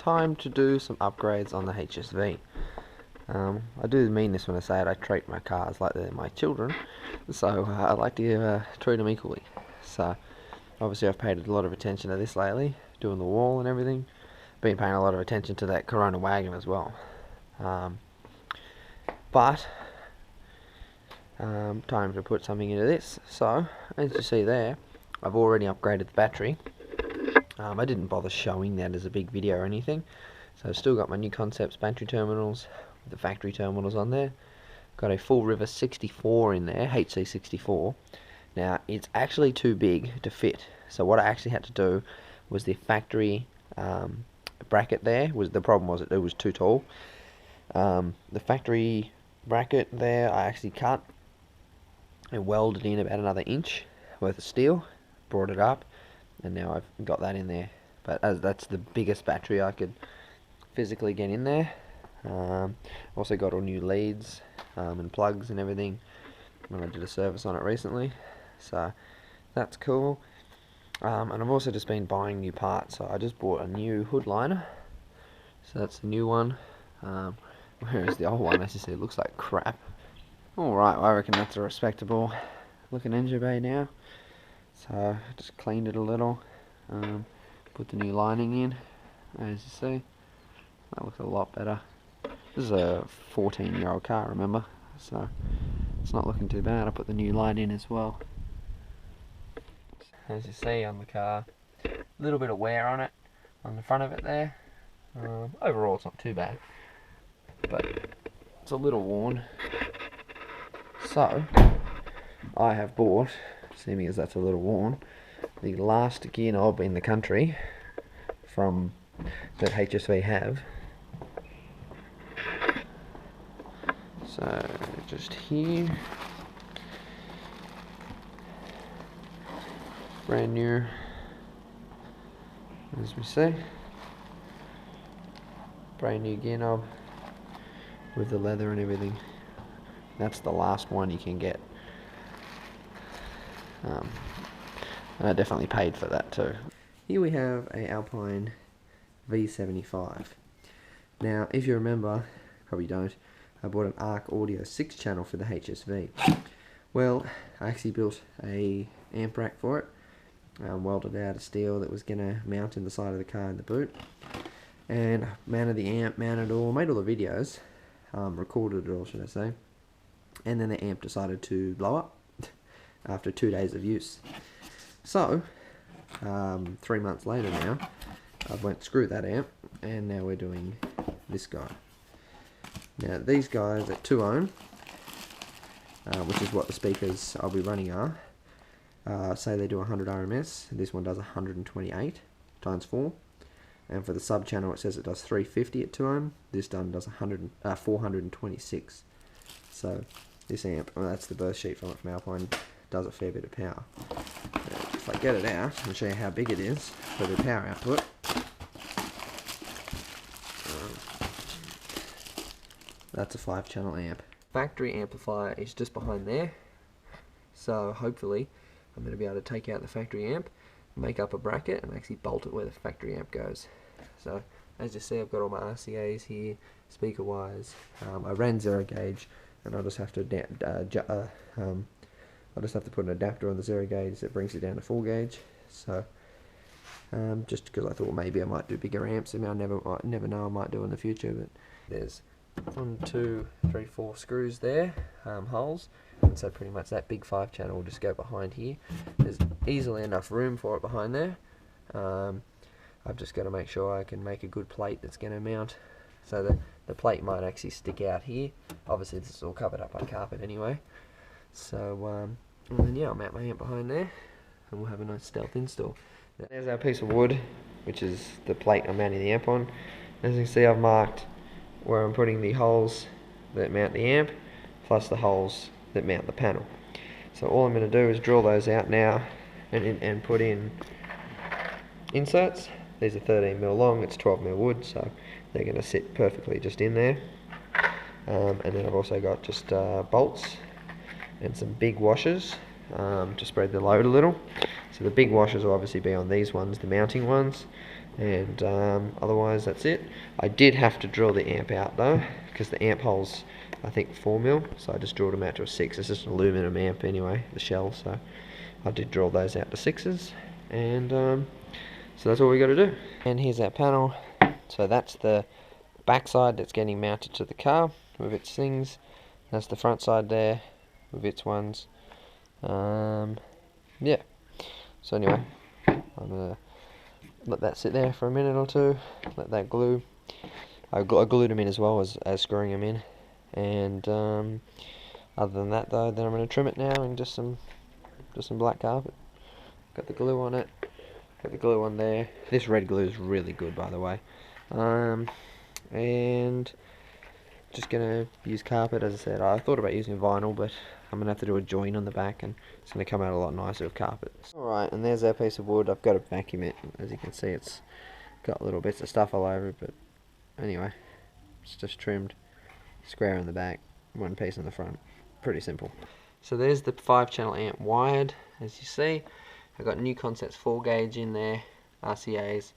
time to do some upgrades on the HSV. I do mean this when I say it. I treat my cars like they're my children, so I like to treat them equally. So obviously I've paid a lot of attention to this lately, doing the wall and everything. Been paying a lot of attention to that Corona wagon as well. Time to put something into this. So as you see there, I've already upgraded the battery. I didn't bother showing that as a big video or anything, so I've still got my new Concepts battery terminals with the factory terminals on there. Got a Full River 64 in there, HC64. Now it's actually too big to fit, so what I actually had to do was the factory bracket there. The problem was it was too tall. The factory bracket there I actually cut and welded in about another inch worth of steel, brought it up, and now I've got that in there. But as that's the biggest battery I could physically get in there. Also got all new leads and plugs and everything when I did a service on it recently, so that's cool. And I've also just been buying new parts, so I just bought a new hood liner, so that's the new one. Whereas the old one, as you see, looks like crap. Alright, well, I reckon that's a respectable looking engine bay now. So I just cleaned it a little, put the new lining in, as you see. That looks a lot better. This is a 14-year-old car, remember, so it's not looking too bad. I put the new light in as well. As you see on the car, a little bit of wear on it, on the front of it there. Overall it's not too bad, but it's a little worn. So I have bought, seeming as that's a little worn, the last gear knob in the country from that HSV have. So just here, brand new, as we see, brand new gear knob with the leather and everything. That's the last one you can get. And I definitely paid for that too. Here we have a Alpine V75. Now, if you remember, probably don't, I bought an ARC Audio 6-channel for the HSV. Well, I actually built a amp rack for it, welded out of steel that was going to mount in the side of the car in the boot, and mounted the amp, mounted it all, made all the videos, recorded it all, should I say, and then the amp decided to blow up after 2 days of use. So 3 months later now, I went screw that amp, and now we're doing this guy. Now these guys at 2 ohm, which is what the speakers I'll be running are, say they do 100 RMS, this one does 128 times 4, and for the sub channel it says it does 350 at 2 ohm, this one does 426. So this amp, well, that's the burst sheet from it from Alpine, does a fair bit of power. If I get it out and show you how big it is for the power output, that's a 5-channel amp. Factory amplifier is just behind there, so hopefully I'm going to be able to take out the factory amp, make up a bracket and actually bolt it where the factory amp goes. So as you see, I've got all my RCAs here, speaker wires. I ran 0 gauge, and I'll just have to put an adapter on the 0 gauge that brings it down to full gauge. So just because I thought maybe I might do bigger amps, and I never know, I might do in the future. But there's 1, 2, 3, 4 screws there, holes, and so pretty much that big 5-channel will just go behind here. There's easily enough room for it behind there. I've just got to make sure I can make a good plate that's going to mount, so the plate might actually stick out here. Obviously this is all covered up by carpet anyway. So and then yeah, I'll mount my amp behind there, and we'll have a nice stealth install. Now, there's our piece of wood, which is the plate I'm mounting the amp on. As you can see, I've marked where I'm putting the holes that mount the amp, plus the holes that mount the panel. So all I'm going to do is drill those out now and put in inserts. These are 13mm long, it's 12mm wood, so they're going to sit perfectly just in there. And then I've also got just bolts and some big washers to spread the load a little. So the big washers will obviously be on these ones, the mounting ones, And otherwise that's it. I did have to drill the amp out though, because the amp hole's I think 4mm, so I just drilled them out to a 6. It's just an aluminum amp anyway, the shell, so I did drill those out to 6s, and so that's all we got to do. And here's our panel. So that's the back side that's getting mounted to the car with its things. That's the front side there with its ones. Yeah. So anyway, I'm gonna let that sit there for a minute or two. Let that glue. I glued them in as well as screwing them in. And other than that though, then I'm gonna trim it now and just some black carpet. Got the glue on it. Got the glue on there. This red glue is really good, by the way. And just gonna use carpet. As I said, I thought about using vinyl, but I'm gonna have to do a join on the back, and it's gonna come out a lot nicer with carpet. Alright, and there's our piece of wood. I've got to vacuum it. As you can see, it's got little bits of stuff all over it, but anyway, it's just trimmed. Square on the back, one piece on the front. Pretty simple. So there's the 5-channel amp wired. As you see, I've got new Concepts 4 gauge in there, RCAs,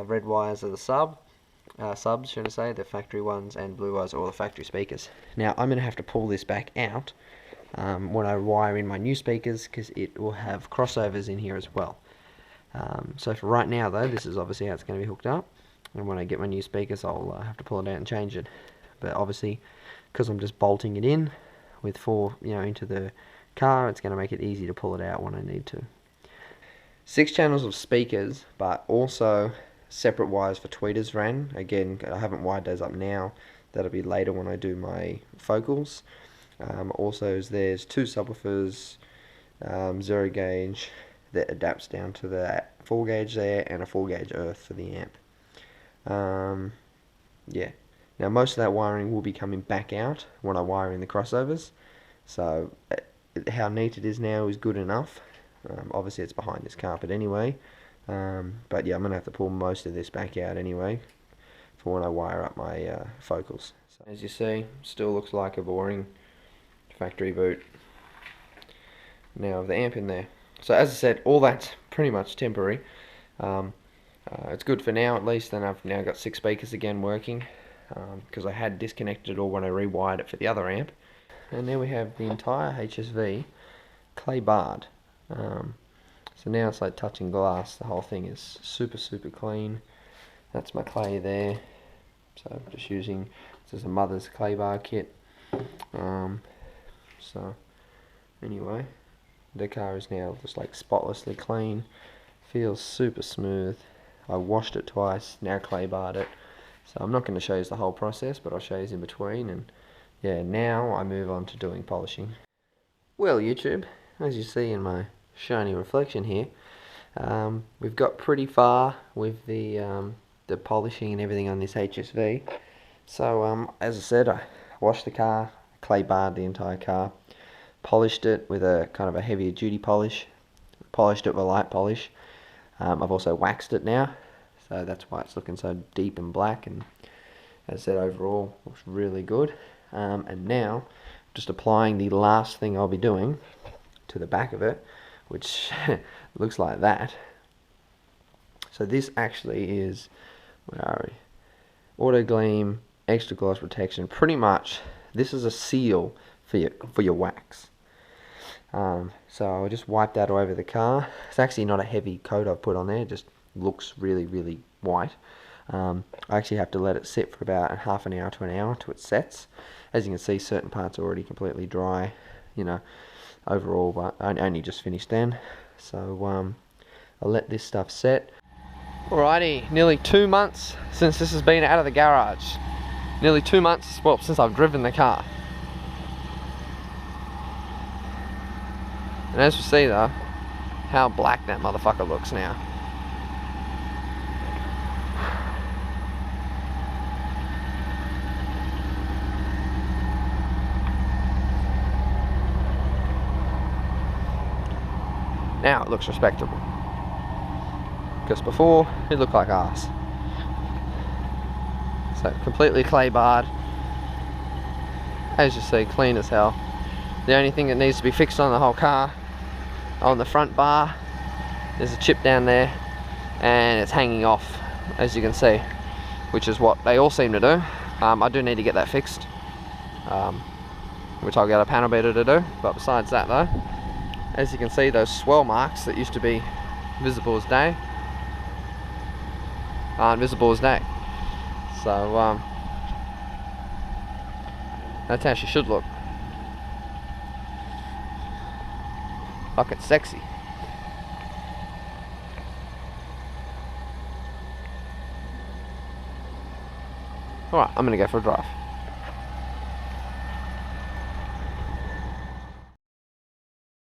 red wires are the subs, should I say, the factory ones, and blue wires are all the factory speakers. Now I'm going to have to pull this back out when I wire in my new speakers, because it will have crossovers in here as well. So for right now though, this is obviously how it's going to be hooked up, and when I get my new speakers I'll have to pull it out and change it. But obviously, because I'm just bolting it in with 4, into the car, it's going to make it easy to pull it out when I need to. 6 channels of speakers, but also separate wires for tweeters ran. Again, I haven't wired those up now. That'll be later when I do my focals. Also, there's 2 subwoofers, 0 gauge that adapts down to the 4 gauge there, and a 4 gauge earth for the amp. Yeah. Now most of that wiring will be coming back out when I wire in the crossovers, so how neat it is now is good enough. Obviously it's behind this carpet anyway, but yeah, I'm going to have to pull most of this back out anyway for when I wire up my focals. So as you see, still looks like a boring factory boot. Now the amp in there. So as I said, all that's pretty much temporary. It's good for now at least. Then I've now got 6 speakers again working, because I had disconnected it all when I rewired it for the other amp. And there we have the entire HSV clay barred. So now it's like touching glass. The whole thing is super clean. That's my clay there. So I'm just using, this is a mother's clay bar kit. So anyway, the car is now just like spotlessly clean. Feels super smooth. I washed it twice, now clay barred it. So I'm not going to show you the whole process, but I'll show you in between. And yeah, now I move on to doing polishing. Well, YouTube, as you see in my shiny reflection here, we've got pretty far with the polishing and everything on this HSV. So as I said, I washed the car, clay barred the entire car, polished it with a kind of a heavier duty polish, polished it with a light polish. I've also waxed it now, so that's why it's looking so deep and black, and as I said, overall looks really good. And now just applying the last thing I'll be doing to the back of it, which looks like that. So this actually is, where are we? Auto Gleam Extra Gloss Protection. Pretty much this is a seal for your wax. So I'll just wipe that all over the car. It's actually not a heavy coat I've put on there, it just looks really white. I actually have to let it sit for about half an hour to an hour till it sets. As you can see, certain parts are already completely dry, overall, but I only just finished then. So I'll let this stuff set. Alrighty, nearly 2 months since this has been out of the garage. Nearly 2 months, well, since I've driven the car. And as you see though, how black that motherfucker looks now. Now it looks respectable. Because before, it looked like arse. So completely clay barred. As you see, clean as hell. The only thing that needs to be fixed on the whole car, on the front bar, there's a chip down there. and it's hanging off, as you can see, which is what they all seem to do. I do need to get that fixed, which I'll get a panel beater to do. But besides that though, as you can see, those swell marks that used to be visible as day aren't visible as day. So that's how she should look. Fucking sexy. Alright, I'm gonna go for a drive.